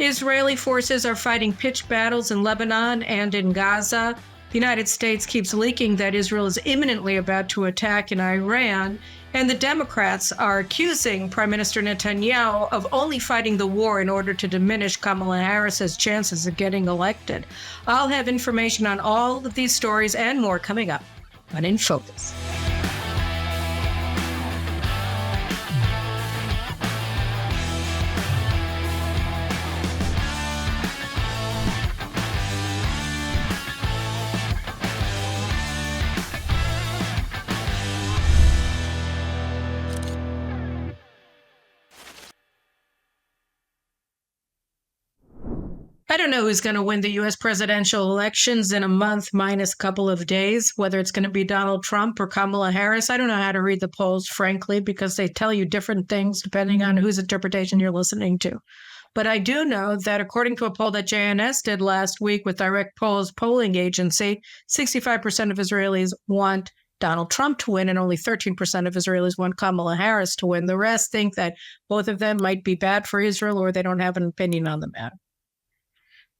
Israeli forces are fighting pitched battles in Lebanon and in Gaza. The United States keeps leaking that Israel is imminently about to attack in Iran. And the Democrats are accusing Prime Minister Netanyahu of only fighting the war in order to diminish Kamala Harris's chances of getting elected. I'll have information on all of these stories and more coming up on In Focus. I don't know who's going to win the U.S. presidential elections in a month minus a couple of days, whether it's going to be Donald Trump or Kamala Harris. I don't know how to read the polls, frankly, because they tell you different things depending on whose interpretation you're listening to. But I do know that according to a poll that JNS did last week with Direct Polls polling agency, 65% of Israelis want Donald Trump to win, and only 13% of Israelis want Kamala Harris to win. The rest think that both of them might be bad for Israel or they don't have an opinion on the matter.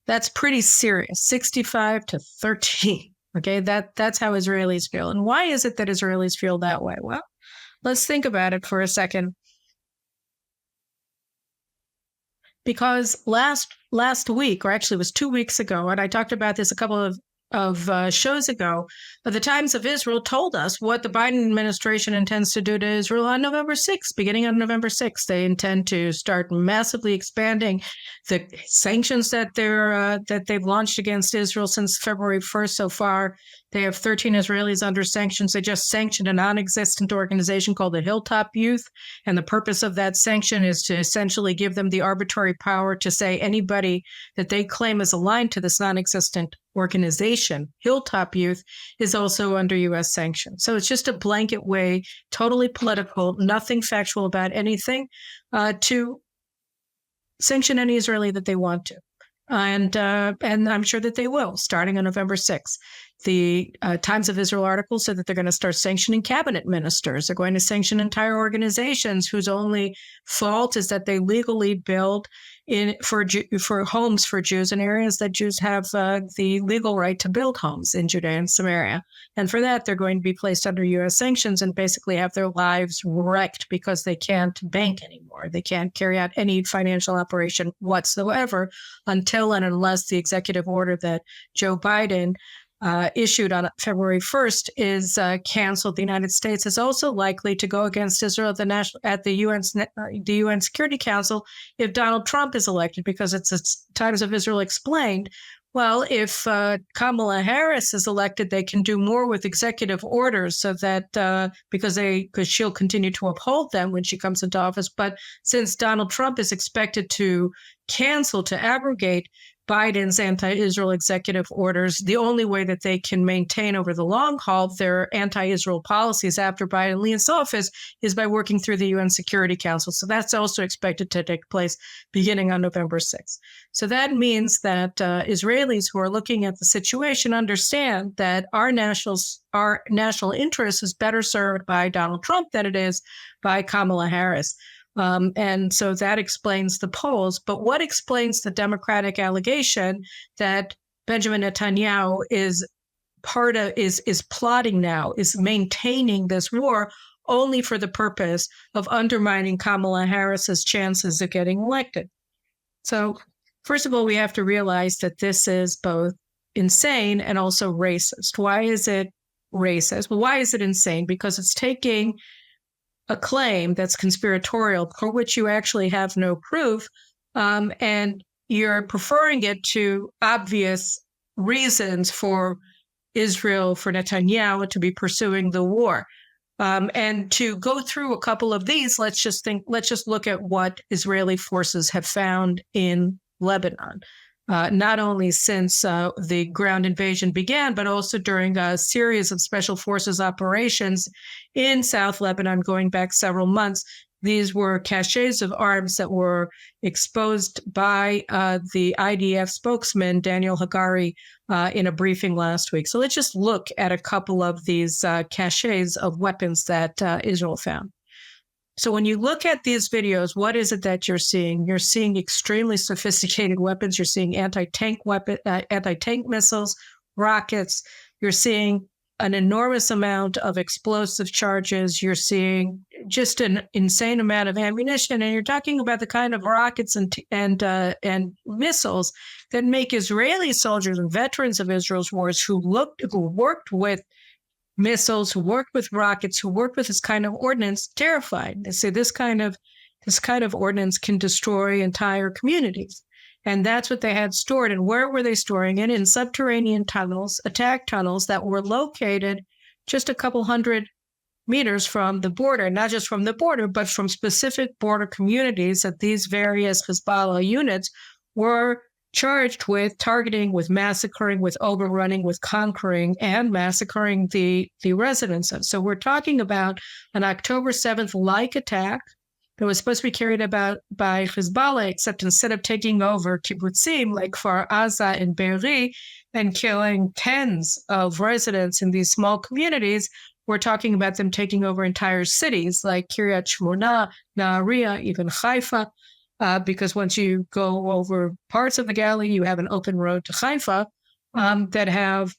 That's pretty serious, 65 to 13. Okay, that's how Israelis feel. And why is it that Israelis feel that way? Well, let's think about it for a second. Because last week, or actually it was 2 weeks ago, and I talked about this a couple of shows ago, but the Times of Israel told us what the Biden administration intends to do to Israel on November 6th. Beginning on November 6th, they intend to start massively expanding the sanctions that they've launched against Israel since February 1st so far. They have 13 Israelis under sanctions. They just sanctioned a non-existent organization called the Hilltop Youth. And the purpose of that sanction is to essentially give them the arbitrary power to say anybody that they claim is aligned to this non-existent organization, Hilltop Youth, is also under U.S. sanctions. So it's just a blanket way, totally political, nothing factual about anything, to sanction any Israeli that they want to. And I'm sure that they will, starting on November 6th. The Times of Israel article said that they're going to start sanctioning cabinet ministers. They're going to sanction entire organizations whose only fault is that they legally build for homes for Jews in areas that Jews have the legal right to build homes in Judea and Samaria. And for that, they're going to be placed under U.S. sanctions and basically have their lives wrecked because they can't bank anymore. They can't carry out any financial operation whatsoever until and unless the executive order that Joe Biden issued on February 1st is canceled. The United States is also likely to go against Israel at the UN Security Council if Donald Trump is elected, because it's Times of Israel explained, well, if Kamala Harris is elected, they can do more with executive orders so that because she'll continue to uphold them when she comes into office. But since Donald Trump is expected to abrogate Biden's anti-Israel executive orders, the only way that they can maintain over the long haul their anti-Israel policies after Biden leaves office is by working through the UN Security Council. So that's also expected to take place beginning on November 6th. So that means that Israelis who are looking at the situation understand that our national interest is better served by Donald Trump than it is by Kamala Harris. And so that explains the polls. But what explains the Democratic allegation that Benjamin Netanyahu is plotting now, is maintaining this war only for the purpose of undermining Kamala Harris's chances of getting elected? So first of all, we have to realize that this is both insane and also racist. Why is it racist? Well, why is it insane? Because it's taking a claim that's conspiratorial for which you actually have no proof, and you're preferring it to obvious reasons for Israel, for Netanyahu to be pursuing the war. And to go through a couple of these, let's just look at what Israeli forces have found in Lebanon. Not only since the ground invasion began, but also during a series of special forces operations in South Lebanon going back several months. These were caches of arms that were exposed by the IDF spokesman, Daniel Hagari, in a briefing last week. So let's just look at a couple of these caches of weapons that Israel found. So when you look at these videos, what is it that you're seeing? You're seeing extremely sophisticated weapons. You're seeing anti-tank missiles, rockets. You're seeing an enormous amount of explosive charges. You're seeing just an insane amount of ammunition, and you're talking about the kind of rockets and missiles that make Israeli soldiers and veterans of Israel's wars who worked with missiles, who worked with rockets, who worked with this kind of ordnance, terrified. They say this kind of ordnance can destroy entire communities. And that's what they had stored. And where were they storing it? In subterranean tunnels, attack tunnels that were located just a couple hundred meters from the border, not just from the border, but from specific border communities that these various Hezbollah units were charged with targeting, with massacring, with overrunning, with conquering, and massacring the residents of. So we're talking about an October 7th-like attack that was supposed to be carried out by Hezbollah, except instead of taking over kibbutzim like Kfar Aza and Be'eri and killing tens of residents in these small communities, we're talking about them taking over entire cities like Kiryat Shmona, Nahariya, even Haifa, because once you go over parts of the Galilee, you have an open road to Haifa that have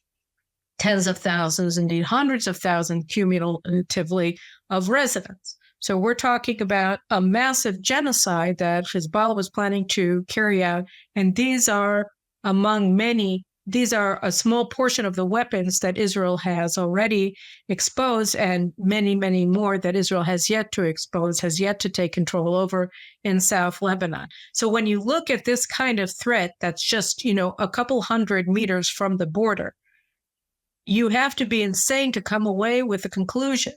tens of thousands, indeed hundreds of thousands cumulatively of residents. So we're talking about a massive genocide that Hezbollah was planning to carry out. And these are among many, these are a small portion of the weapons that Israel has already exposed, and many, many more that Israel has yet to expose, has yet to take control over in South Lebanon. So when you look at this kind of threat that's just, a couple hundred meters from the border, you have to be insane to come away with the conclusion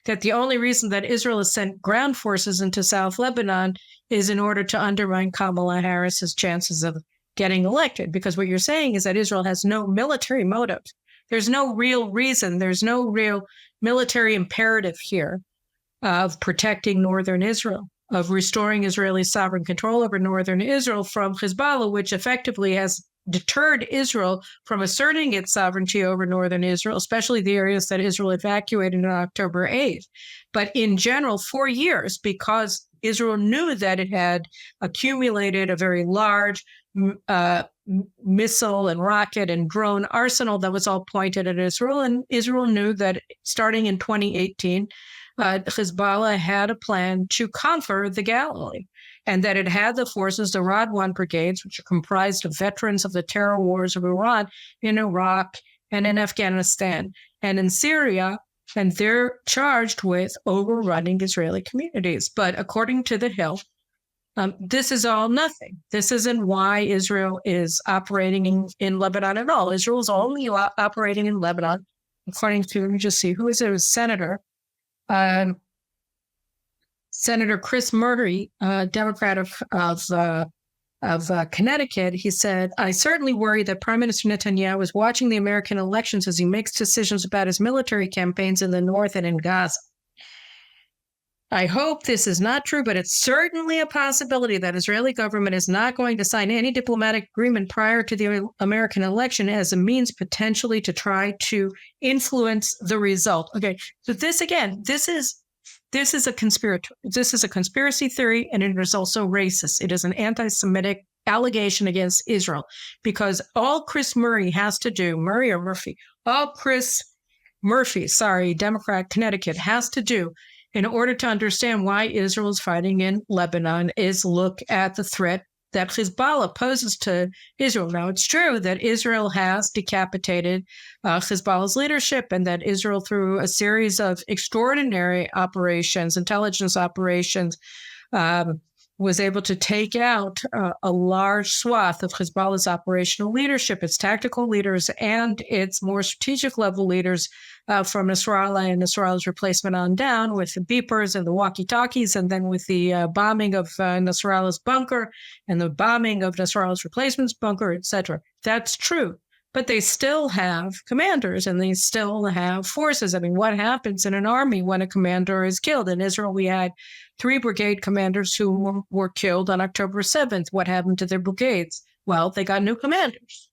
that the only reason that Israel has sent ground forces into South Lebanon is in order to undermine Kamala Harris's chances of getting elected. Because what you're saying is that Israel has no military motive. There's no real reason. There's no real military imperative here of protecting northern Israel, of restoring Israeli sovereign control over northern Israel from Hezbollah, which effectively has deterred Israel from asserting its sovereignty over northern Israel, especially the areas that Israel evacuated on October 8th. But in general, for years, because Israel knew that it had accumulated a very large missile and rocket and drone arsenal that was all pointed at Israel, and Israel knew that starting in 2018, Hezbollah had a plan to conquer the Galilee, and that it had the forces, the Radwan brigades, which are comprised of veterans of the terror wars of Iran, in Iraq and in Afghanistan and in Syria, and they're charged with overrunning Israeli communities. But according to The Hill, this is all nothing. This isn't why Israel is operating in Lebanon at all. Israel is only operating in Lebanon, according to, let me just see, who is it? Senator Chris Murray, Democrat of Connecticut. He said, "I certainly worry that Prime Minister Netanyahu is watching the American elections as he makes decisions about his military campaigns in the north and in Gaza. I hope this is not true, but it's certainly a possibility that Israeli government is not going to sign any diplomatic agreement prior to the American election as a means potentially to try to influence the result." Okay, so this is a conspiracy theory, and it is also racist. It is an anti-Semitic allegation against Israel, because all Chris Murphy has to do, Democrat Connecticut, has to do in order to understand why Israel is fighting in Lebanon is look at the threat that Hezbollah poses to Israel. Now, it's true that Israel has decapitated Hezbollah's leadership, and that Israel, through a series of extraordinary operations, intelligence operations, was able to take out a large swath of Hezbollah's operational leadership, its tactical leaders, and its more strategic level leaders from Nasrallah and Nasrallah's replacement on down, with the beepers and the walkie-talkies, and then with the bombing of Nasrallah's bunker and the bombing of Nasrallah's replacement's bunker, etc. That's true. But they still have commanders, and they still have forces. I mean, what happens in an army when a commander is killed? In Israel, we had 3 brigade commanders who were killed on October 7th. What happened to their brigades? Well, they got new commanders.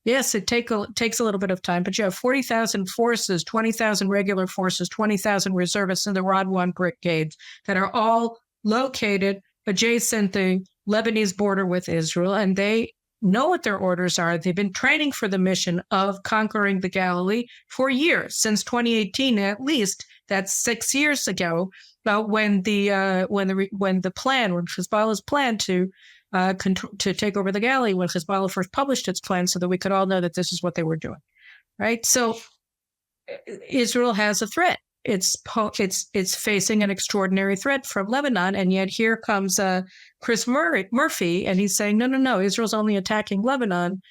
Yes, it takes a little bit of time, but you have 40,000 forces, 20,000 regular forces, 20,000 reservists in the Radwan brigades that are all located adjacent the Lebanese border with Israel, and they know what their orders are. They've been training for the mission of conquering the Galilee for years, since 2018 at least. That's 6 years ago, when Hezbollah's plan to take over the Galilee, when Hezbollah first published its plan, so that we could all know that this is what they were doing, right? So Israel has a threat. It's facing an extraordinary threat from Lebanon, and yet here comes Chris Murphy, and he's saying, no, Israel's only attacking Lebanon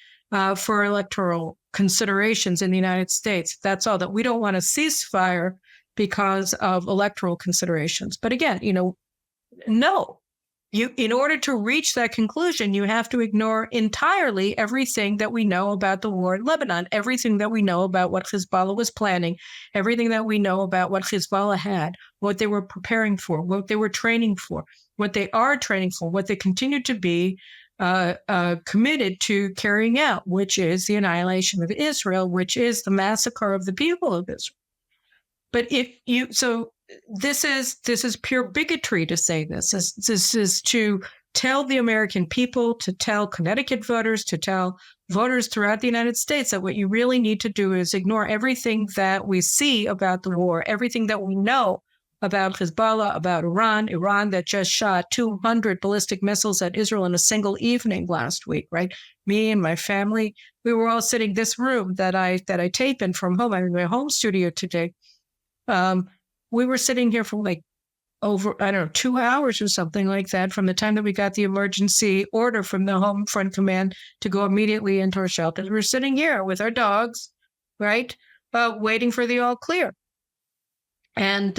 for electoral considerations in the United States. That's all, that we don't want a ceasefire because of electoral considerations. But again, no. In order to reach that conclusion, you have to ignore entirely everything that we know about the war in Lebanon, everything that we know about what Hezbollah was planning, everything that we know about what Hezbollah had, what they were preparing for, what they were training for, what they are training for, what they continue to be committed to carrying out, which is the annihilation of Israel, which is the massacre of the people of Israel. But this is pure bigotry to say this. This is to tell the American people, to tell Connecticut voters, to tell voters throughout the United States that what you really need to do is ignore everything that we see about the war, everything that we know about Hezbollah, about Iran that just shot 200 ballistic missiles at Israel in a single evening last week, right? Me and my family, we were all sitting in this room that I tape in from home. I'm in my home studio today. We were sitting here for over, 2 hours or something like that from the time that we got the emergency order from the Home Front Command to go immediately into our shelters. We were sitting here with our dogs, right, waiting for the all clear. And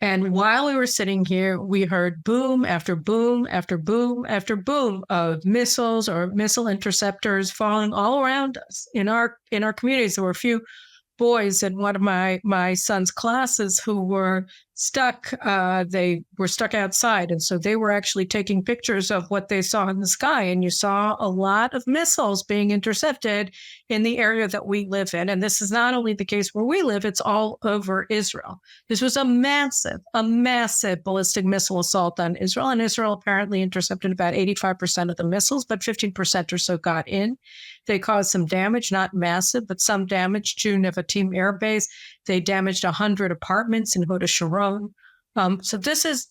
while we were sitting here, we heard boom after boom after boom after boom of missiles or missile interceptors falling all around us in our communities. There were a few boys in one of my son's classes who were stuck. They were stuck outside, and so they were actually taking pictures of what they saw in the sky. And you saw a lot of missiles being intercepted in the area that we live in. And this is not only the case where we live, it's all over Israel. This was a massive ballistic missile assault on Israel. And Israel apparently intercepted about 85% of the missiles, but 15% or so got in. They caused some damage, not massive, but some damage to Nevatim Air Base. They damaged 100 apartments in Hoda Sharon. So this is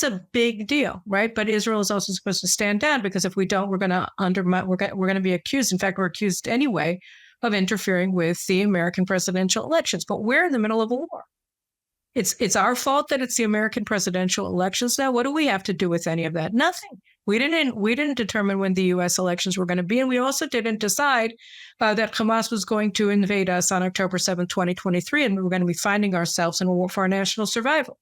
a big deal, right? But Israel is also supposed to stand down, because if we don't, we're going to undermine. We're going to be accused. In fact, we're accused anyway of interfering with the American presidential elections. But we're in the middle of a war. It's our fault that it's the American presidential elections now. What do we have to do with any of that? Nothing. We didn't determine when the U.S. elections were going to be, and we also didn't decide that Hamas was going to invade us on October 7, 2023, and we were going to be finding ourselves in a war for our national survival.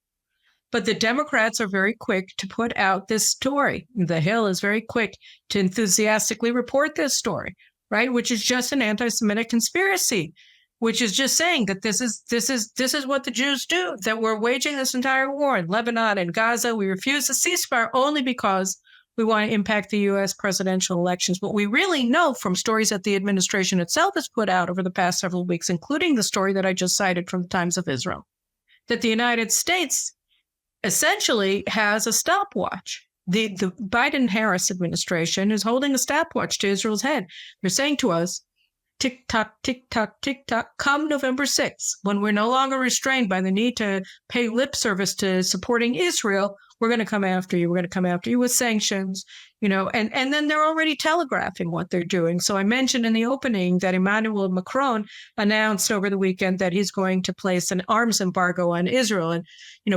But the Democrats are very quick to put out this story. The Hill is very quick to enthusiastically report this story, right? Which is just an anti-Semitic conspiracy, which is just saying that this is what the Jews do, that we're waging this entire war in Lebanon and Gaza. We refuse a ceasefire only because we want to impact the U.S. presidential elections. What we really know from stories that the administration itself has put out over the past several weeks, including the story that I just cited from the Times of Israel, that the United States essentially has a stopwatch. The Biden-Harris administration is holding a stopwatch to Israel's head. They're saying to us, tick tock, come November 6th, when we're no longer restrained by the need to pay lip service to supporting Israel, we're going to come after you. We're going to come after you with sanctions, and then they're already telegraphing what they're doing. So I mentioned in the opening that Emmanuel Macron announced over the weekend that he's going to place an arms embargo on Israel. And,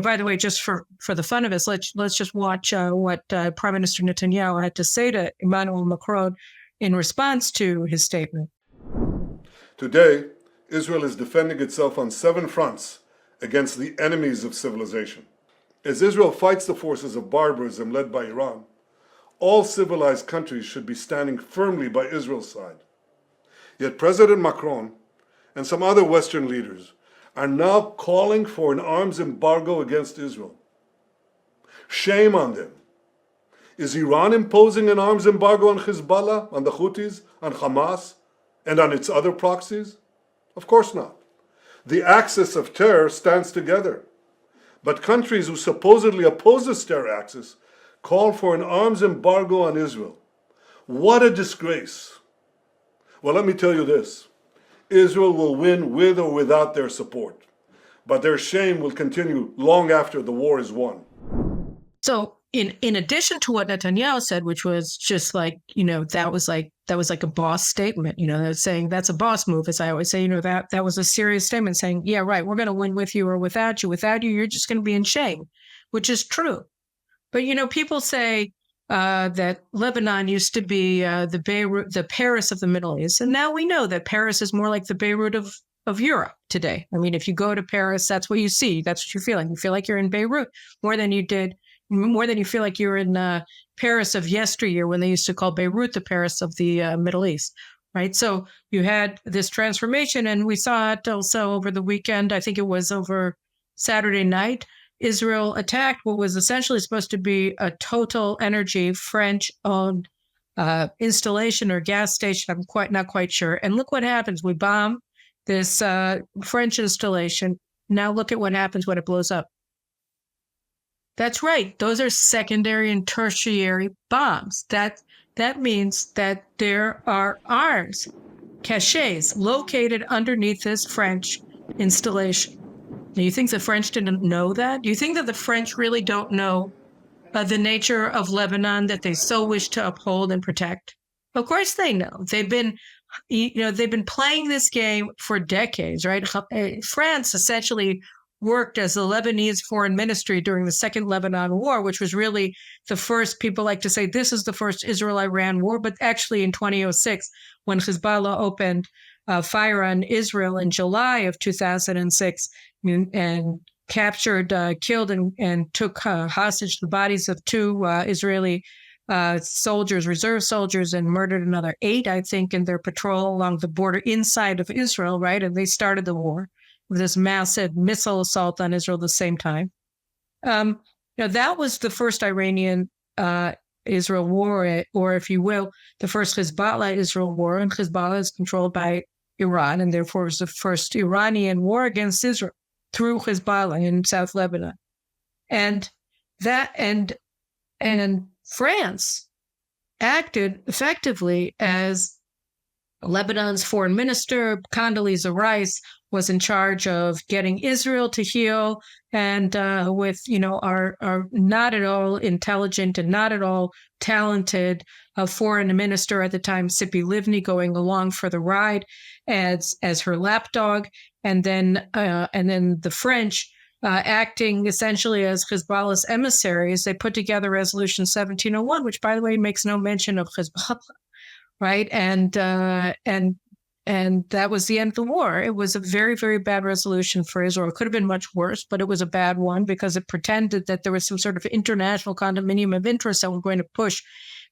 by the way, just for the fun of us, let's just watch what Prime Minister Netanyahu had to say to Emmanuel Macron in response to his statement. Today, Israel is defending itself on 7 fronts against the enemies of civilization. As Israel fights the forces of barbarism led by Iran, all civilized countries should be standing firmly by Israel's side. Yet President Macron and some other Western leaders are now calling for an arms embargo against Israel. Shame on them. Is Iran imposing an arms embargo on Hezbollah, on the Houthis, on Hamas, And on its other proxies? Of course not. The axis of terror stands together. But countries who supposedly oppose this terror axis call for an arms embargo on Israel. What a disgrace. Well, let me tell you this. Israel will win with or without their support. But their shame will continue long after the war is won. So in addition to what Netanyahu said, which was just like, that was like a boss statement, saying that's a boss move, as I always say, that was a serious statement saying, yeah, right, we're going to win with you or without you. Without you, you're just going to be in shame, which is true. But, people say that Lebanon used to be the Paris of the Middle East. And now we know that Paris is more like the Beirut of Europe today. I mean, if you go to Paris, that's what you see. That's what you're feeling. You feel like you're in Beirut more than you feel like you're in Paris of yesteryear, when they used to call Beirut the Paris of the Middle East, right? So you had this transformation, and we saw it also over the weekend. I think it was over Saturday night. Israel attacked what was essentially supposed to be a Total Energy French-owned installation or gas station. I'm not quite sure. And look what happens. We bomb this French installation. Now look at what happens when it blows up. That's right. Those are secondary and tertiary bombs. That means that there are arms, caches, located underneath this French installation. Do you think the French didn't know that? Do you think that the French really don't know the nature of Lebanon that they so wish to uphold and protect? Of course they know. They've been playing this game for decades, right? France essentially worked as the Lebanese foreign ministry during the Second Lebanon War, which was really the first, people like to say this is the first Israel-Iran war, but actually in 2006, when Hezbollah opened fire on Israel in July of 2006 and captured, killed, and took hostage the bodies of two Israeli soldiers, reserve soldiers, and murdered another 8, I think, in their patrol along the border inside of Israel, right? And they started the war with this massive missile assault on Israel at the same time. That was the first Iranian-Israel war, or if you will, the first Hezbollah-Israel war, and Hezbollah is controlled by Iran, and therefore it was the first Iranian war against Israel through Hezbollah in South Lebanon. And France acted effectively as Lebanon's foreign minister. Condoleezza Rice was in charge of getting Israel to heal, and with our not at all intelligent and not at all talented foreign minister at the time, Tzipi Livni, going along for the ride as her lapdog, and then the French acting essentially as Hezbollah's emissaries. They put together Resolution 1701, which, by the way, makes no mention of Hezbollah, right? And that was the end of the war. It was a very, very bad resolution for Israel. It could have been much worse, but it was a bad one because it pretended that there was some sort of international condominium of interest that were going to push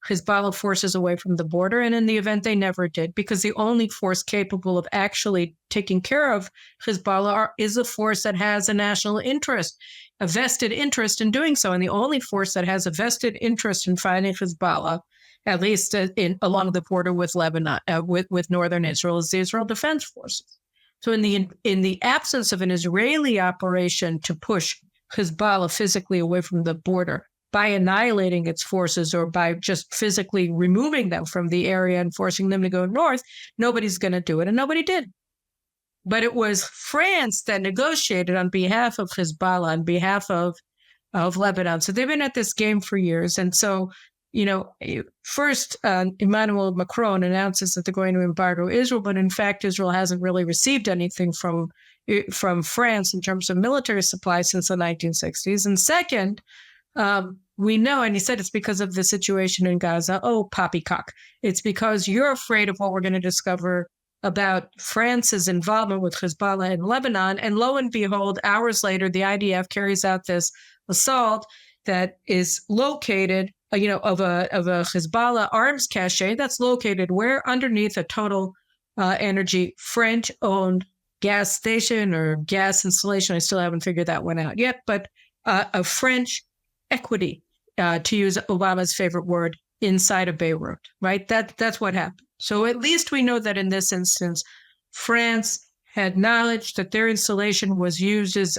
Hezbollah forces away from the border. And in the event, they never did, because the only force capable of actually taking care of Hezbollah is a force that has a national interest, a vested interest in doing so. And the only force that has a vested interest in fighting Hezbollah, at least along the border with Lebanon, with northern Israel, is the Israel Defense Forces. So in the absence of an Israeli operation to push Hezbollah physically away from the border by annihilating its forces or by just physically removing them from the area and forcing them to go north, nobody's going to do it, and nobody did. But it was France that negotiated on behalf of Hezbollah, on behalf of Lebanon. So they've been at this game for years, and so first, Emmanuel Macron announces that they're going to embargo Israel, but in fact, Israel hasn't really received anything from France in terms of military supply since the 1960s. And second, we know, and he said it's because of the situation in Gaza. Oh, poppycock. It's because you're afraid of what we're going to discover about France's involvement with Hezbollah in Lebanon. And lo and behold, hours later, the IDF carries out this assault that is located of a Hezbollah arms cache that's located where? Underneath a Total Energy French-owned gas station or gas installation. I still haven't figured that one out yet, but a French equity, to use Obama's favorite word, inside of Beirut, right? That's what happened. So at least we know that in this instance, France had knowledge that their installation was used as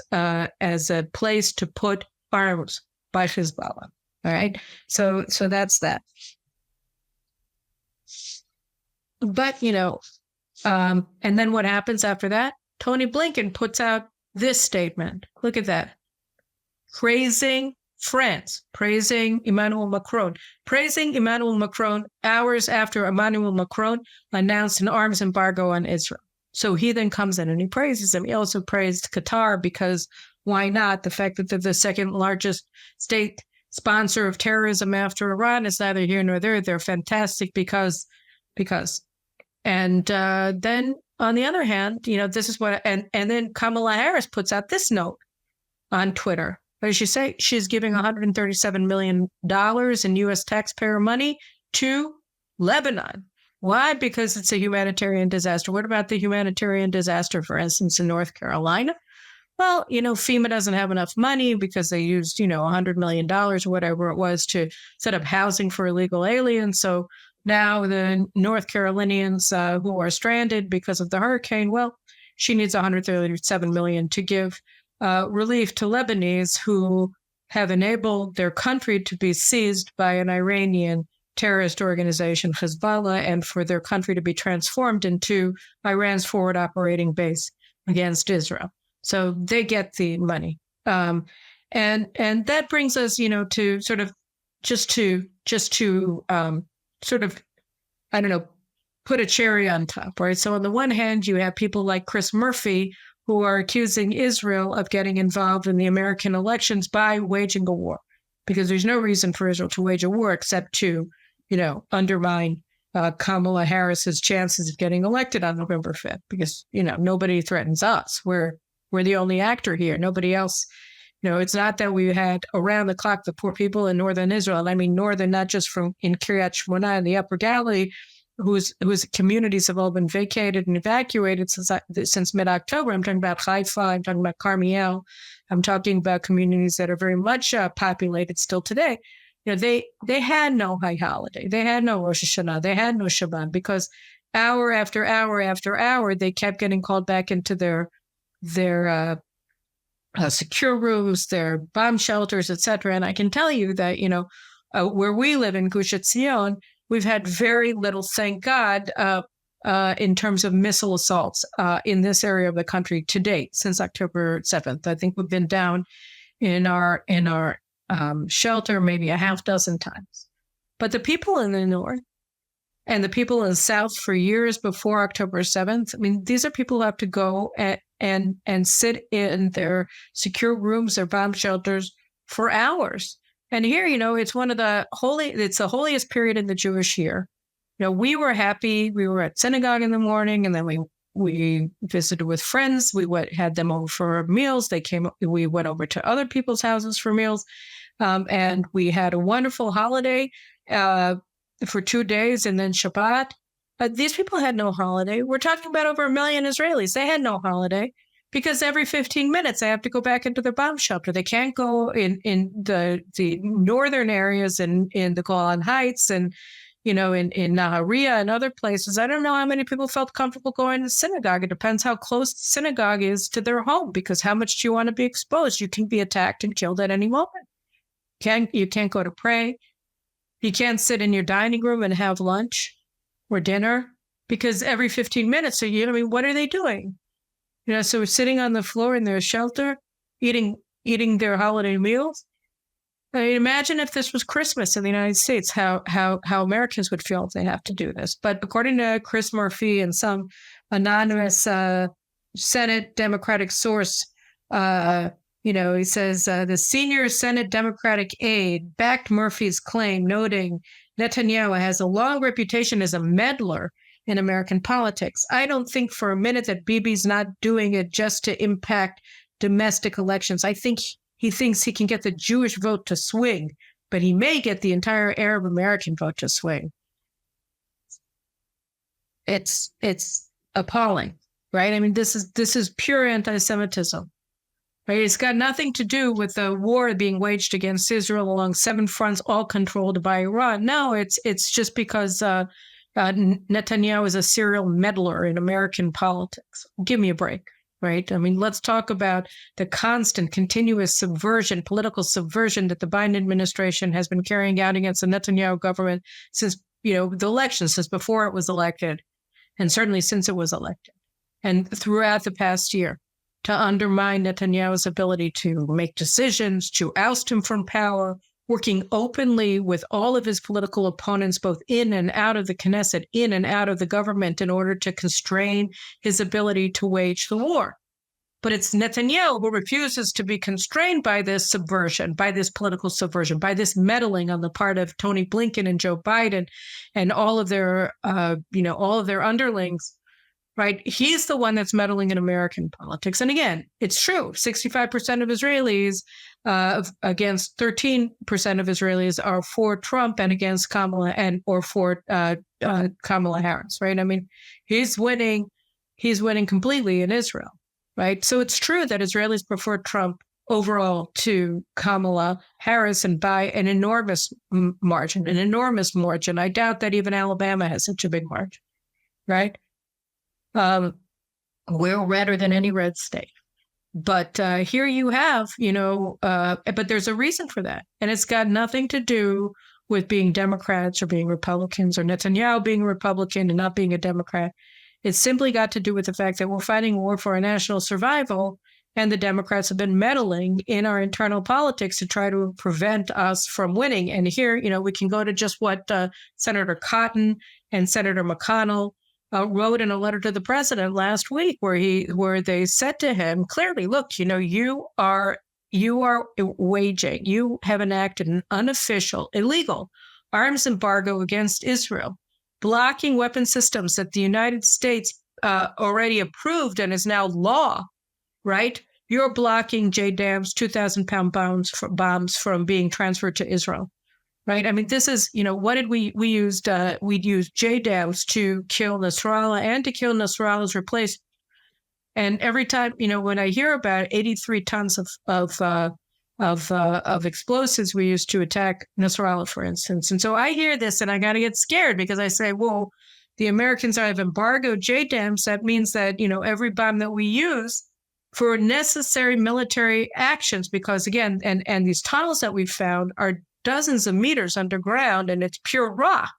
a place to put arms by Hezbollah. All right, so that's that. But and then what happens after that? Tony Blinken puts out this statement. Look at that, praising France, praising Emmanuel Macron hours after Emmanuel Macron announced an arms embargo on Israel. So he then comes in and he praises him. He also praised Qatar because why not? The fact that they're the second largest state sponsor of terrorism after Iran is neither here nor there. They're fantastic because. And then on the other hand, this is what, and then Kamala Harris puts out this note on Twitter. What does she say? She's giving $137 million in U.S. taxpayer money to Lebanon. Why? Because it's a humanitarian disaster. What about the humanitarian disaster, for instance, in North Carolina? Well, FEMA doesn't have enough money because they used, $100 million or whatever it was to set up housing for illegal aliens. So now the North Carolinians who are stranded because of the hurricane, well, she needs $137 million to give relief to Lebanese who have enabled their country to be seized by an Iranian terrorist organization, Hezbollah, and for their country to be transformed into Iran's forward operating base against Israel. So they get the money. And that brings us, to sort of just to sort of, I don't know, put a cherry on top, right? So on the one hand, you have people like Chris Murphy who are accusing Israel of getting involved in the American elections by waging a war, because there's no reason for Israel to wage a war except to, undermine Kamala Harris's chances of getting elected on November 5th, because, nobody threatens us. We're the only actor here. Nobody else. It's not that we had around the clock the poor people in northern Israel. And I mean northern, not just in Kiryat Shmona and the Upper Galilee, whose communities have all been vacated and evacuated since mid-October. I'm talking about Haifa. I'm talking about Carmiel. I'm talking about communities that are very much populated still today. They had no high holiday. They had no Rosh Hashanah. They had no Shabbat, because hour after hour after hour, they kept getting called back into their secure rooms, their bomb shelters, etc. And I can tell you that, where we live in Gush Etzion, we've had very little, thank God, in terms of missile assaults in this area of the country to date since October 7th. I think we've been down in our shelter maybe a half dozen times. But the people in the north and the people in the south for years before October 7th, I mean, these are people who have to go and sit in their secure rooms, their bomb shelters for hours. And here, it's it's the holiest period in the Jewish year. We were happy. We were at synagogue in the morning, and then we visited with friends. We had them over for meals. We went over to other people's houses for meals. And we had a wonderful holiday for 2 days, and then Shabbat. These people had no holiday. We're talking about over 1 million Israelis. They had no holiday because every 15 minutes they have to go back into their bomb shelter. They can't go in the northern areas in the Golan Heights and, in Nahariya and other places. I don't know how many people felt comfortable going to synagogue. It depends how close the synagogue is to their home, because how much do you want to be exposed? You can be attacked and killed at any moment. You can't go to pray. You can't sit in your dining room and have lunch or dinner, because every 15 minutes, what are they doing? So we're sitting on the floor in their shelter, eating their holiday meals. I mean, imagine if this was Christmas in the United States, how Americans would feel if they have to do this. But according to Chris Murphy and some anonymous Senate Democratic source, he says the senior Senate Democratic aide backed Murphy's claim, noting Netanyahu has a long reputation as a meddler in American politics. I don't think for a minute that Bibi's not doing it just to impact domestic elections. I think he thinks he can get the Jewish vote to swing, but he may get the entire Arab American vote to swing. It's appalling, right? I mean, this is pure anti-Semitism. Right? It's got nothing to do with the war being waged against Israel along 7 fronts, all controlled by Iran. No, it's just because Netanyahu is a serial meddler in American politics. Give me a break, right? I mean, let's talk about the constant, continuous subversion, political subversion that the Biden administration has been carrying out against the Netanyahu government since, the election, since before it was elected, and certainly since it was elected, and throughout the past year, to undermine Netanyahu's ability to make decisions, to oust him from power, working openly with all of his political opponents, both in and out of the Knesset, in and out of the government, in order to constrain his ability to wage the war. But it's Netanyahu who refuses to be constrained by this subversion, by this political subversion, by this meddling on the part of Tony Blinken and Joe Biden and all of their, all of their underlings. Right. He's the one that's meddling in American politics. And again, it's true. 65% of Israelis against 13% of Israelis are for Trump and against Kamala or for Kamala Harris. Right. I mean, he's winning completely in Israel. Right. So it's true that Israelis prefer Trump overall to Kamala Harris and by an enormous margin, I doubt that even Alabama has such a big margin. Right. We're redder than any red state. But here you have, but there's a reason for that. And it's got nothing to do with being Democrats or being Republicans or Netanyahu being a Republican and not being a Democrat. It's simply got to do with the fact that we're fighting a war for our national survival, and the Democrats have been meddling in our internal politics to try to prevent us from winning. And here, we can go to just what Senator Cotton and Senator McConnell wrote in a letter to the president last week, where they said to him clearly, look, you have enacted an unofficial, illegal arms embargo against Israel, blocking weapon systems that the United States already approved and is now law, right? You're blocking JDAM's 2,000-pound bombs from being transferred to Israel. Right. I mean, this is, what did we used? We used JDAMs to kill Nasrallah and to kill Nasrallah's replacement. And every time, when I hear about 83 tons of explosives we used to attack Nasrallah, for instance. And so I hear this and I got to get scared because I say, well, the Americans have embargoed JDAMs. That means that, every bomb that we use for necessary military actions, because again, and these tunnels that we've found are dozens of meters underground, and it's pure rock.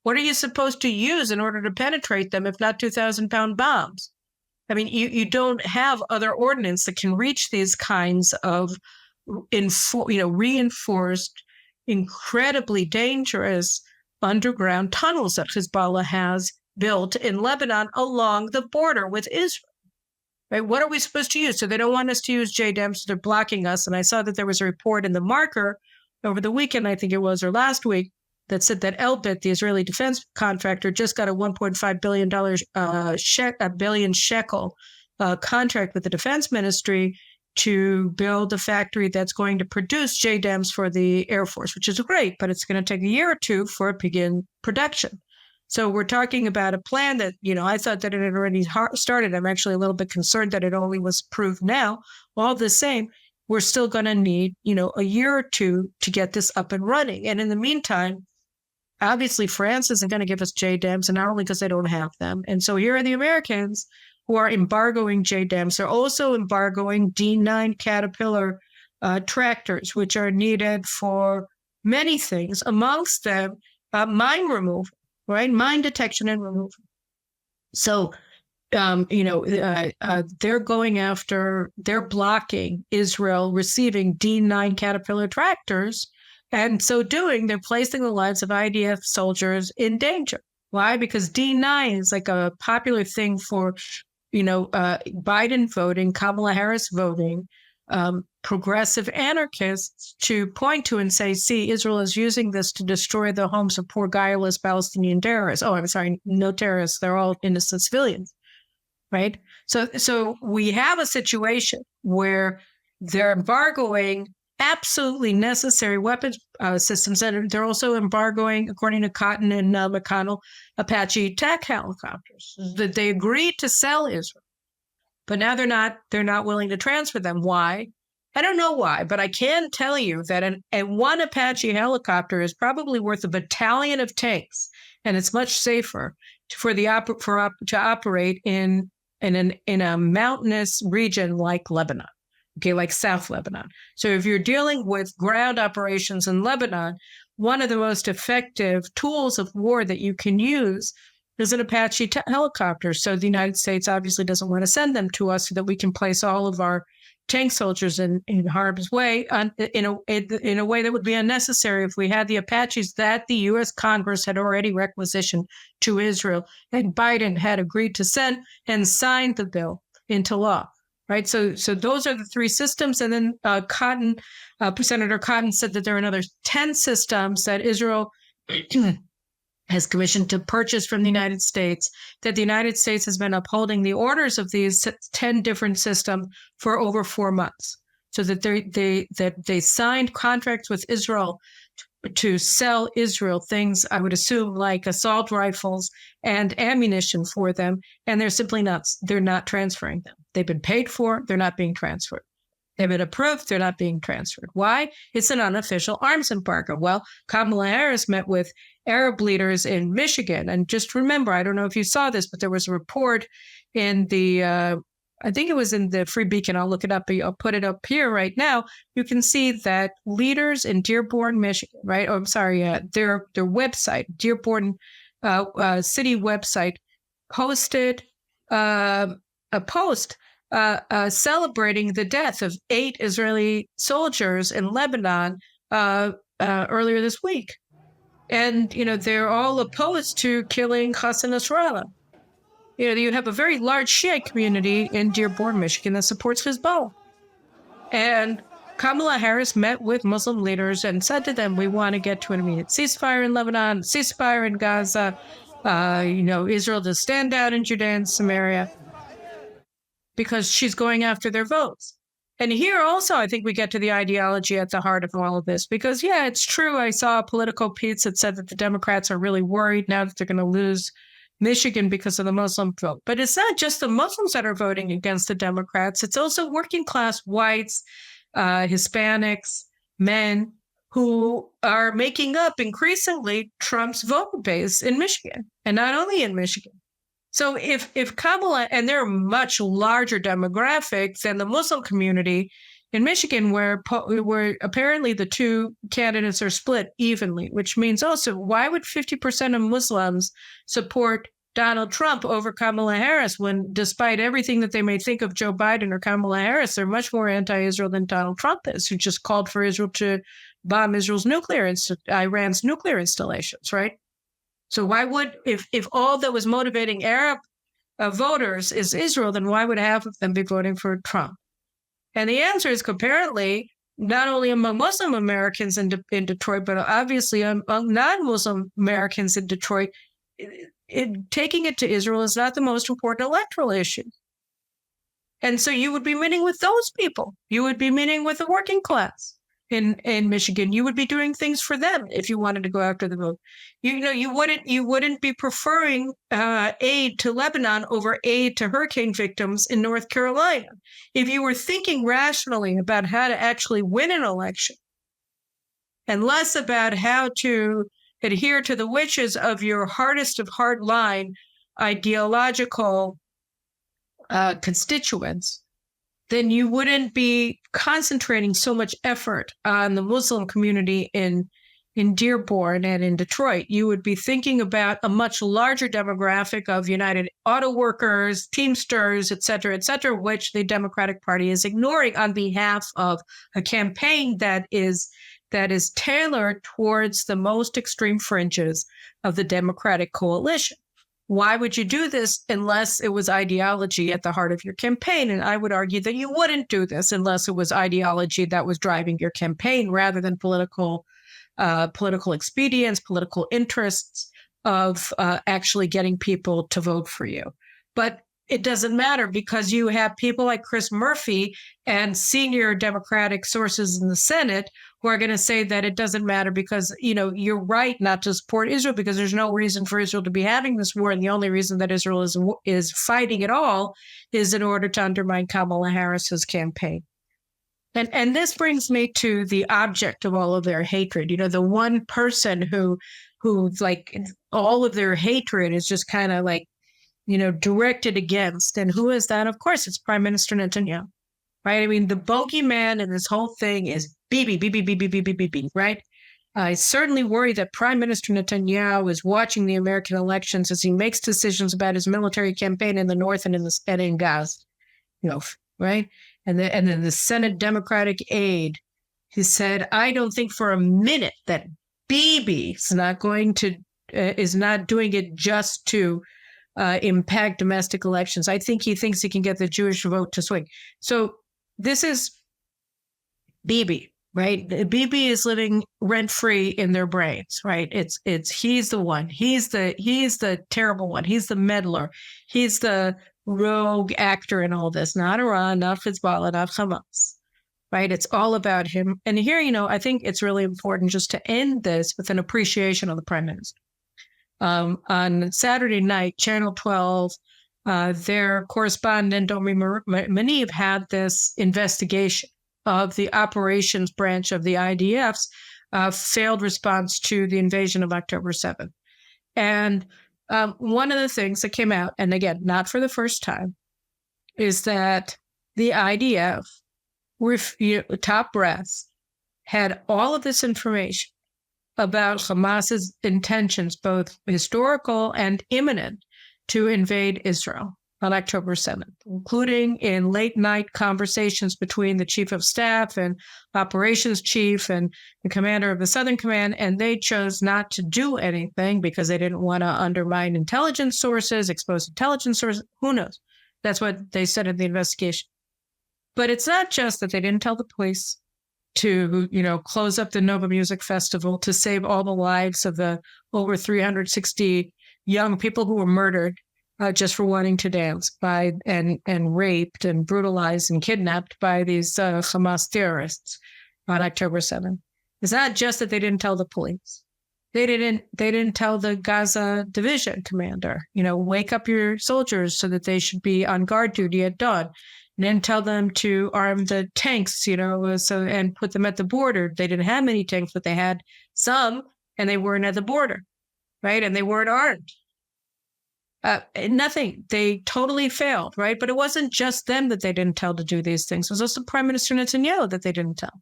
What are you supposed to use in order to penetrate them if not 2,000-pound bombs? I mean, you don't have other ordnance that can reach these kinds of, reinforced, incredibly dangerous underground tunnels that Hezbollah has built in Lebanon along the border with Israel. Right? What are we supposed to use? So they don't want us to use JDAMs, so they're blocking us. And I saw that there was a report in The Marker over the weekend, I think it was, or last week, that said that Elbit, the Israeli defense contractor, just got a $1.5 billion shekel contract with the defense ministry to build a factory that's going to produce JDAMs for the Air Force, which is great, but it's going to take a year or two for it to begin production. So we're talking about a plan that, I thought that it had already started. I'm actually a little bit concerned that it only was approved now. All the same, we're still going to need, a year or two to get this up and running. And in the meantime, obviously, France isn't going to give us JDAMs, and not only because they don't have them. And so here are the Americans who are embargoing JDAMs. They're also embargoing D9 Caterpillar tractors, which are needed for many things, amongst them mine removal, right? Mine detection and removal. So they're blocking Israel receiving D9 Caterpillar tractors. And so doing, they're placing the lives of IDF soldiers in danger. Why? Because D9 is like a popular thing for, Biden voting, Kamala Harris voting, progressive anarchists to point to and say, see, Israel is using this to destroy the homes of poor, guileless Palestinian terrorists. Oh, I'm sorry, no terrorists. They're all innocent civilians. Right. So we have a situation where they're embargoing absolutely necessary weapons systems, and they're also embargoing, according to Cotton and McConnell, Apache attack helicopters that they agreed to sell Israel, but now they're not willing to transfer them. Why? I don't know why, but I can tell you that one Apache helicopter is probably worth a battalion of tanks. and it's much safer to operate in a mountainous region like Lebanon, okay, like South Lebanon. So if you're dealing with ground operations in Lebanon, one of the most effective tools of war that you can use is an Apache helicopter. So the United States obviously doesn't want to send them to us so that we can place all of our tank soldiers in harm's way in a way that would be unnecessary if we had the Apaches that the U.S. Congress had already requisitioned to Israel, and Biden had agreed to send and signed the bill into law. Right. So those are the three systems. And then Senator Cotton said that there are another 10 systems that Israel has commissioned to purchase from the United States, that the United States has been upholding the orders of these 10 different systems for over 4 months. So that they signed contracts with Israel to sell Israel things, I would assume, like assault rifles and ammunition for them. And they're not transferring them. They've been paid for, they're not being transferred. They've been approved, they're not being transferred. Why? It's an unofficial arms embargo. Well, Kamala Harris met with Arab leaders in Michigan. And just remember, I don't know if you saw this, but there was a report in I think it was in the Free Beacon. I'll look it up, but I'll put it up here right now. You can see that leaders in Dearborn, Michigan, right? Oh, I'm sorry, their website, Dearborn city website, posted a post celebrating the death of 8 Israeli soldiers in Lebanon earlier this week. And, they're all opposed to killing Hassan Nasrallah. You have a very large Shiite community in Dearborn, Michigan that supports Hezbollah. And Kamala Harris met with Muslim leaders and said to them, we want to get to an immediate ceasefire in Lebanon, ceasefire in Gaza, Israel to stand down in Judea and Samaria, because she's going after their votes. And here also, I think we get to the ideology at the heart of all of this, because, yeah, it's true. I saw a political piece that said that the Democrats are really worried now that they're going to lose Michigan because of the Muslim vote. But it's not just the Muslims that are voting against the Democrats. It's also working class whites, Hispanics, men who are making up increasingly Trump's vote base in Michigan, and not only in Michigan. So if Kamala, and they're a much larger demographic than the Muslim community in Michigan, where apparently the two candidates are split evenly, which means also, why would 50% of Muslims support Donald Trump over Kamala Harris when, despite everything that they may think of Joe Biden or Kamala Harris, they're much more anti-Israel than Donald Trump is, who just called for Israel to bomb Iran's nuclear installations, right? So why would, if all that was motivating Arab voters is Israel, then why would half of them be voting for Trump? And the answer is apparently not only among Muslim Americans in Detroit, but obviously among non-Muslim Americans in Detroit, taking it to Israel is not the most important electoral issue. And so you would be meeting with those people. You would be meeting with the working class in Michigan. You would be doing things for them if you wanted to go after the vote. You wouldn't be preferring aid to Lebanon over aid to hurricane victims in North Carolina. If you were thinking rationally about how to actually win an election, and less about how to adhere to the wishes of your hardest of hard line ideological constituents, then you wouldn't be concentrating so much effort on the Muslim community in Dearborn and in Detroit. You would be thinking about a much larger demographic of United Auto Workers, Teamsters, et cetera, which the Democratic Party is ignoring on behalf of a campaign that is tailored towards the most extreme fringes of the Democratic coalition. Why would you do this unless it was ideology at the heart of your campaign? And I would argue that you wouldn't do this unless it was ideology that was driving your campaign rather than political expedience, political interests of actually getting people to vote for you. But it doesn't matter, because you have people like Chris Murphy and senior Democratic sources in the Senate who are going to say that it doesn't matter because, you're right not to support Israel because there's no reason for Israel to be having this war. And the only reason that Israel is fighting at all is in order to undermine Kamala Harris's campaign. And this brings me to the object of all of their hatred. The one person who like all of their hatred is just kind of like, directed against. And who is that? Of course, it's Prime Minister Netanyahu, right? I mean, the bogeyman in this whole thing is Bibi, Bibi, Bibi, Bibi, Bibi, right? I certainly worry that Prime Minister Netanyahu is watching the American elections as he makes decisions about his military campaign in the north and in Gaza, right? And then the Senate Democratic aide, he said, I don't think for a minute that Bibi is not doing it just to impact domestic elections. I think he thinks he can get the Jewish vote to swing. So this is Bibi, right? Bibi is living rent-free in their brains, right? He's the one. He's the terrible one. He's the meddler. He's the rogue actor in all this. Not Iran, not Hezbollah, not Hamas, right? It's all about him. And here, I think it's really important just to end this with an appreciation of the Prime Minister. On Saturday night, Channel 12, their correspondent, Omi Maniv, had this investigation of the operations branch of the IDF's failed response to the invasion of October 7th. And one of the things that came out, and again, not for the first time, is that the IDF, with top brass, had all of this information about Hamas's intentions, both historical and imminent, to invade Israel on October 7th, including in late night conversations between the chief of staff and operations chief and the commander of the Southern Command. And they chose not to do anything because they didn't want to undermine intelligence sources, expose intelligence sources. Who knows? That's what they said in the investigation. But it's not just that they didn't tell the police to, close up the Nova Music Festival, to save all the lives of the over 360 young people who were murdered just for wanting to dance and raped and brutalized and kidnapped by these Hamas terrorists on October 7th. It's not just that they didn't tell the police. They didn't tell the Gaza division commander, wake up your soldiers so that they should be on guard duty at dawn. And then tell them to arm the tanks, and put them at the border. They didn't have many tanks, but they had some, and they weren't at the border, right? And they weren't armed. Nothing. They totally failed, right? But it wasn't just them that they didn't tell to do these things. It was also Prime Minister Netanyahu that they didn't tell.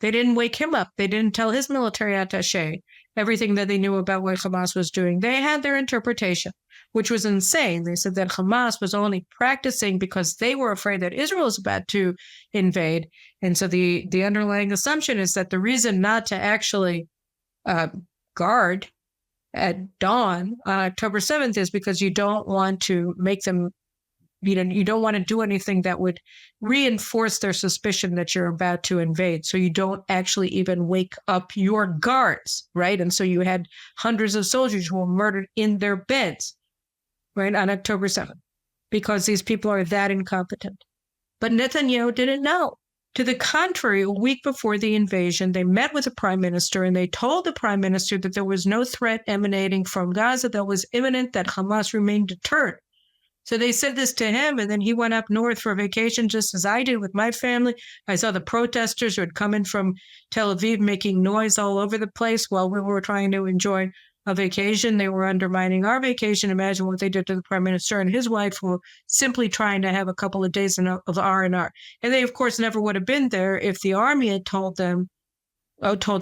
They didn't wake him up. They didn't tell his military attaché everything that they knew about what Hamas was doing. They had their interpretation, which was insane. They said that Hamas was only practicing because they were afraid that Israel was about to invade. And so the underlying assumption is that the reason not to actually guard at dawn on October 7th is because you don't want to make them, you don't want to do anything that would reinforce their suspicion that you're about to invade. So you don't actually even wake up your guards, right? And so you had hundreds of soldiers who were murdered in their beds, right, on October 7th, because these people are that incompetent. But Netanyahu didn't know. To the contrary, a week before the invasion, they met with the prime minister and they told the prime minister that there was no threat emanating from Gaza that was imminent, that Hamas remained deterred. So they said this to him, and then he went up north for a vacation, just as I did with my family. I saw the protesters who had come in from Tel Aviv making noise all over the place while we were trying to enjoy a vacation. They were undermining our vacation. Imagine what they did to the prime minister and his wife, who were simply trying to have a couple of days of R&R. And they, of course, never would have been there if the army had told the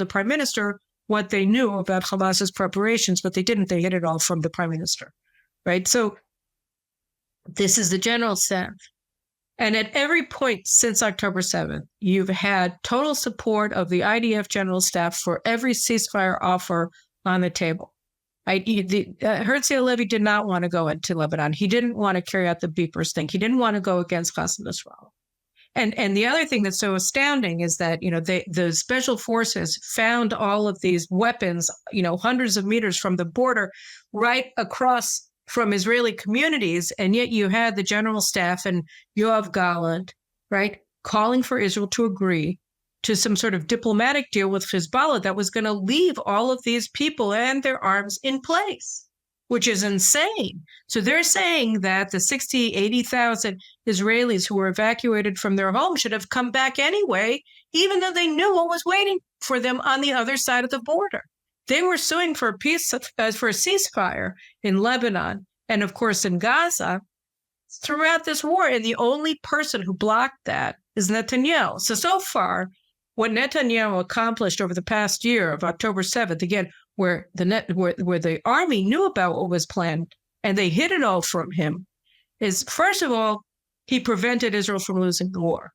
prime minister what they knew about Hamas's preparations, but they didn't. They hid it all from the prime minister, right? So this is the general staff. And at every point since October 7th, you've had total support of the IDF general staff for every ceasefire offer on the table. Herzi Halevi did not want to go into Lebanon. He didn't want to carry out the beepers thing. He didn't want to go against Qasem Nasrallah. And the other thing that's so astounding is that, the special forces found all of these weapons, hundreds of meters from the border, right across from Israeli communities, and yet you had the general staff and Yoav Gallant, right, calling for Israel to agree to some sort of diplomatic deal with Hezbollah that was going to leave all of these people and their arms in place, which is insane. So they're saying that the 60, 80,000 Israelis who were evacuated from their homes should have come back anyway, even though they knew what was waiting for them on the other side of the border. They were suing for a ceasefire in Lebanon and, of course, in Gaza throughout this war. And the only person who blocked that is Netanyahu. So far, what Netanyahu accomplished over the past year of October 7th, again, where the army knew about what was planned and they hid it all from him, is, first of all, he prevented Israel from losing the war.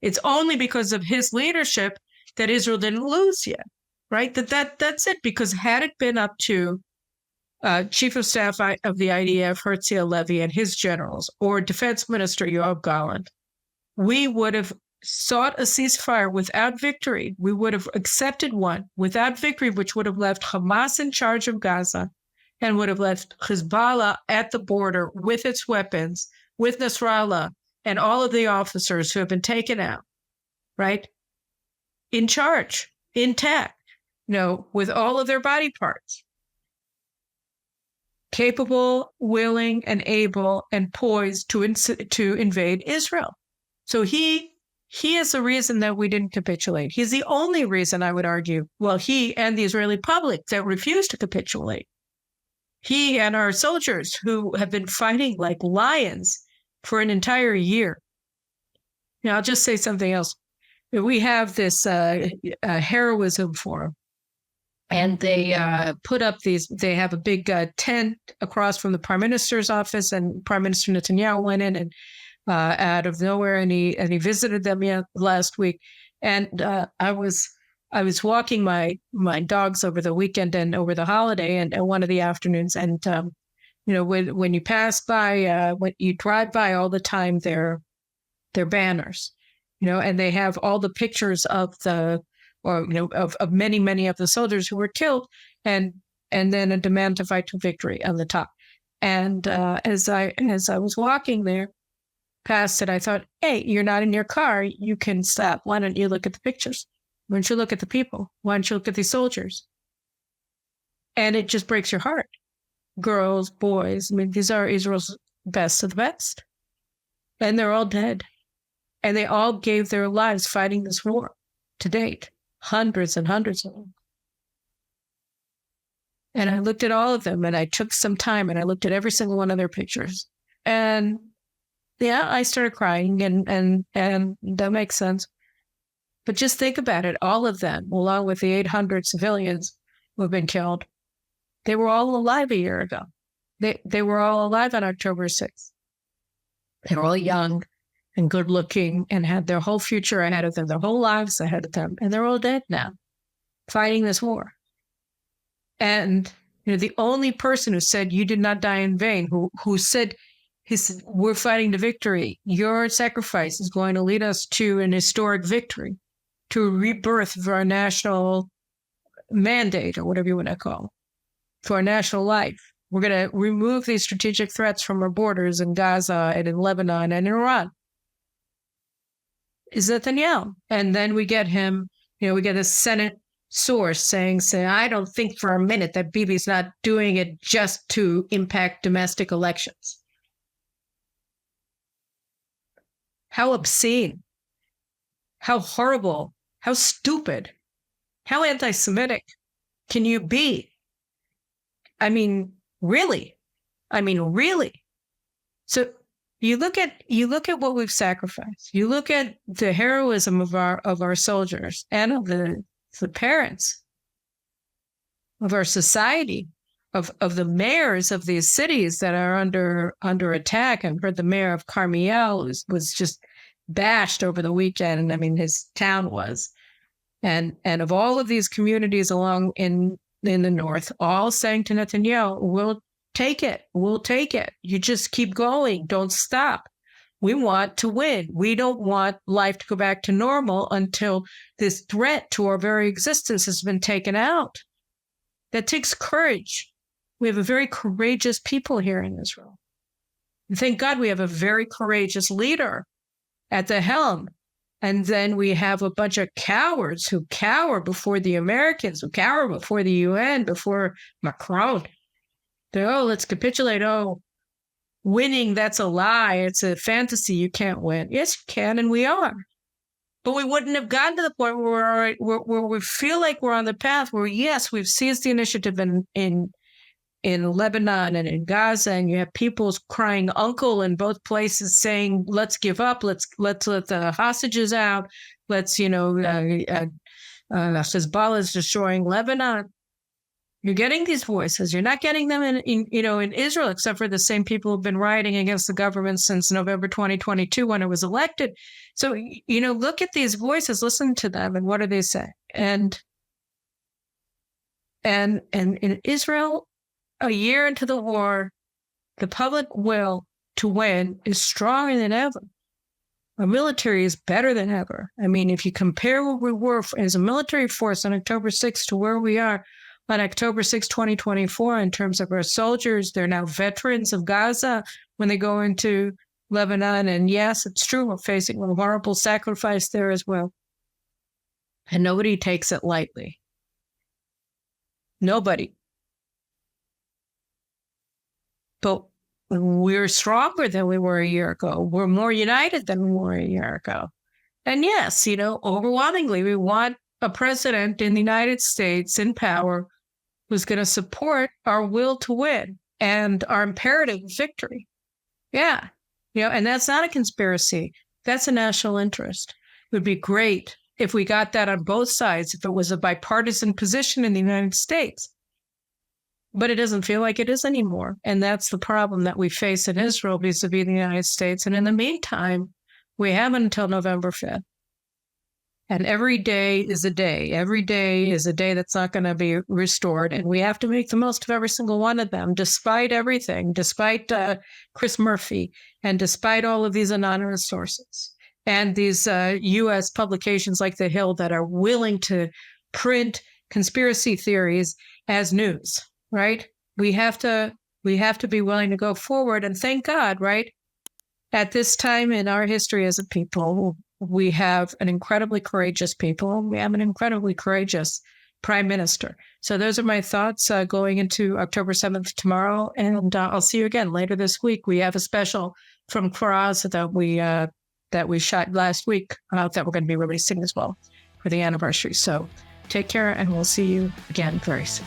It's only because of his leadership that Israel didn't lose yet, right? That's it. Because had it been up to Chief of Staff of the IDF, Herzl Levy, and his generals, or Defense Minister Yoav Gallant, we would have sought a ceasefire without victory. We would have accepted one without victory, which would have left Hamas in charge of Gaza and would have left Hezbollah at the border with its weapons, with Nasrallah and all of the officers who have been taken out, right? In charge, intact, with all of their body parts. Capable, willing, and able, and poised to invade Israel. So he is the reason that we didn't capitulate. He's the only reason, I would argue, he and the Israeli public that refused to capitulate. He and our soldiers who have been fighting like lions for an entire year. I'll just say something else. We have this heroism forum. And they put up they have a big tent across from the Prime Minister's office, and Prime Minister Netanyahu went in and out of nowhere, and he visited them last week. And I was walking my dogs over the weekend and over the holiday and one of the afternoons, and when you pass by, when you drive by all the time, their banners, and they have all the pictures of of many of the soldiers who were killed, and then a demand to fight to victory on the top. And as I was walking there past it, I thought, hey, you're not in your car. You can stop. Why don't you look at the pictures? Why don't you look at the people? Why don't you look at these soldiers? And it just breaks your heart. Girls, boys. I mean, these are Israel's best of the best. And they're all dead. And they all gave their lives fighting this war to date. Hundreds and hundreds of them. And I looked at all of them, and I took some time, and I looked at every single one of their pictures. And I started crying, and that makes sense. But just think about it. All of them, along with the 800 civilians who have been killed, they were all alive a year ago. They were all alive on October 6th. They were all young and good looking and had their whole future ahead of them, their whole lives ahead of them. And they're all dead now, fighting this war. And the only person who said you did not die in vain, who said, we're fighting to victory. Your sacrifice is going to lead us to an historic victory, to a rebirth of our national mandate, or whatever you want to call it, to our national life. We're going to remove these strategic threats from our borders in Gaza and in Lebanon and in Iran. Is Netanyahu. And then we get him, we get a Senate source saying, I don't think for a minute that Bibi's not doing it just to impact domestic elections. How obscene, how horrible, how stupid, how anti-Semitic can you be? I mean, really? So you look at what we've sacrificed. You look at the heroism of our soldiers and of the parents of our society, of the mayors of these cities that are under attack. I've heard the mayor of Carmiel was just bashed over the weekend. I mean, his town was, and of all of these communities along in the north, all saying to Netanyahu, we'll take it. You just keep going. Don't stop. We want to win. We don't want life to go back to normal until this threat to our very existence has been taken out. That takes courage. We have a very courageous people here in Israel. And thank God we have a very courageous leader at the helm. And then we have a bunch of cowards who cower before the Americans, who cower before the UN, before Macron. They're, let's capitulate. Winning, that's a lie. It's a fantasy. You can't win. Yes, you can, and we are. But we wouldn't have gotten to the point where we feel like we're on the path where, yes, we've seized the initiative in Lebanon and in Gaza, and you have people crying uncle in both places, saying, "Let's give up. Let's let the hostages out. Let's Hezbollah is destroying Lebanon." You're getting these voices. You're not getting them in Israel, except for the same people who've been rioting against the government since November 2022 when it was elected. So, look at these voices, listen to them, and what do they say? And in Israel, a year into the war, the public will to win is stronger than ever. Our military is better than ever. I mean, if you compare where we were as a military force on October 6th to where we are on October 6, 2024, in terms of our soldiers, they're now veterans of Gaza when they go into Lebanon. And yes, it's true, we're facing a horrible sacrifice there as well. And nobody takes it lightly. Nobody. But we're stronger than we were a year ago. We're more united than we were a year ago. And yes, overwhelmingly, we want a president in the United States in power who's going to support our will to win and our imperative victory. Yeah. And that's not a conspiracy. That's a national interest. It would be great if we got that on both sides, if it was a bipartisan position in the United States. But it doesn't feel like it is anymore. And that's the problem that we face in Israel vis-a-vis the United States. And in the meantime, we have until November 5th. And every day is a day. Every day is a day that's not going to be restored. And we have to make the most of every single one of them, despite everything, despite Chris Murphy, and despite all of these anonymous sources. And these U.S. publications like The Hill that are willing to print conspiracy theories as news, right? We have to be willing to go forward. And thank God, right? At this time in our history as a people, we have an incredibly courageous people. We have an incredibly courageous prime minister. So those are my thoughts going into October 7th tomorrow. And I'll see you again later this week. We have a special from Faraz that we shot last week that we're going to be releasing as well for the anniversary. So take care, and we'll see you again very soon.